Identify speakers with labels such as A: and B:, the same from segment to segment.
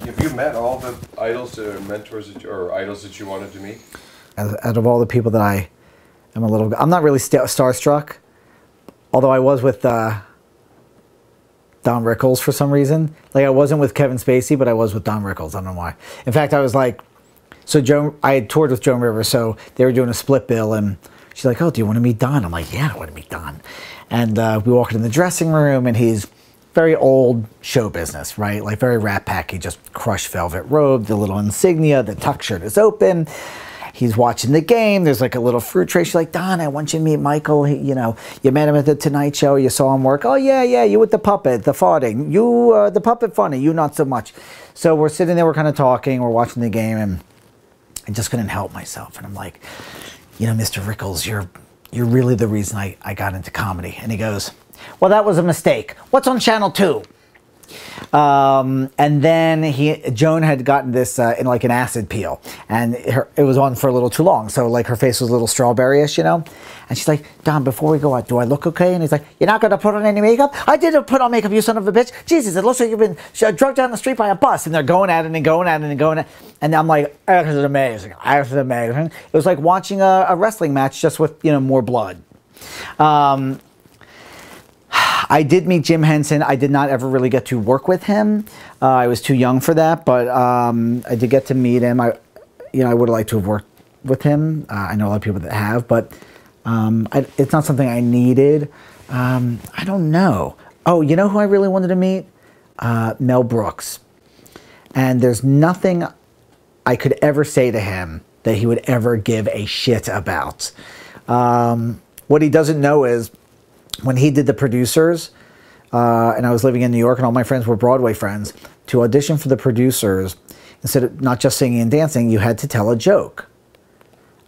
A: Have you met all the idols or mentors or idols that you wanted to meet?
B: Out of all the people that I am I'm not really starstruck, although I was with Don Rickles for some reason. Like, I wasn't with Kevin Spacey, but I was with Don Rickles. I don't know why. In fact, I was like, I had toured with Joan Rivers, so they were doing a split bill, and she's like, oh, do you want to meet Don? I'm like, yeah, I want to meet Don. And we walk into the dressing room, and he's very old show business, right? Like very Rat Pack. He just crushed velvet robe, the little insignia, the tuck shirt is open. He's watching the game. There's like a little fruit tray. She's like, Don, I want you to meet Michael. You know, you met him at the Tonight Show. You saw him work. Oh, yeah, you with the puppet, the farting. You, the puppet funny. You not so much. So we're sitting there. We're kind of talking. We're watching the game. And I just couldn't help myself. And I'm like, you know, Mr. Rickles, you're really the reason I got into comedy. And he goes, well, that was a mistake. What's on Channel 2? And then Joan had gotten this in like an acid peel, and it was on for a little too long, so like her face was a little strawberry-ish, you know. And she's like, Don, before we go out, do I look okay? And he's like, you're not going to put on any makeup? I didn't put on makeup, you son of a bitch. Jesus, it looks like you've been drugged down the street by a bus. And they're going at it and going at it and going at it. And I'm like, this is amazing. This is amazing. It was like watching a wrestling match, just with, you know, more blood. I did meet Jim Henson. I did not ever really get to work with him. I was too young for that, but I did get to meet him. I would have liked to have worked with him. I know a lot of people that have, but it's not something I needed. I don't know. Oh, you know who I really wanted to meet? Mel Brooks. And there's nothing I could ever say to him that he would ever give a shit about. What he doesn't know is, when he did The Producers, and I was living in New York and all my friends were Broadway friends, to audition for The Producers, instead of not just singing and dancing, you had to tell a joke.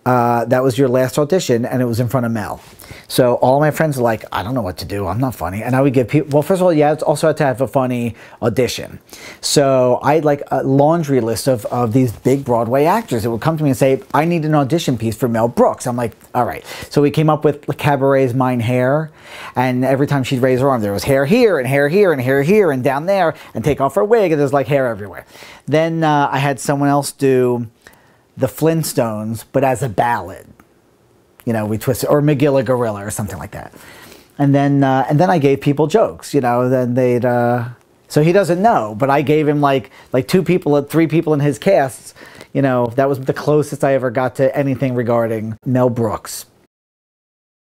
B: That was your last audition, and it was in front of Mel. So all my friends were like, I don't know what to do. I'm not funny. And I would give people, well, first of all, you also had to have a funny audition. So I had like a laundry list of these big Broadway actors that would come to me and say, I need an audition piece for Mel Brooks. I'm like, all right. So we came up with Cabaret's Mine Hair. And every time she'd raise her arm, there was hair here and hair here and hair here and down there, and take off her wig, and there's like hair everywhere. Then I had someone else do The Flintstones, but as a ballad. You know, we twisted, or McGilla Gorilla or something like that. And then I gave people jokes, you know, then they'd, so he doesn't know, but I gave him like 3 people in his casts. You know, that was the closest I ever got to anything regarding Mel Brooks.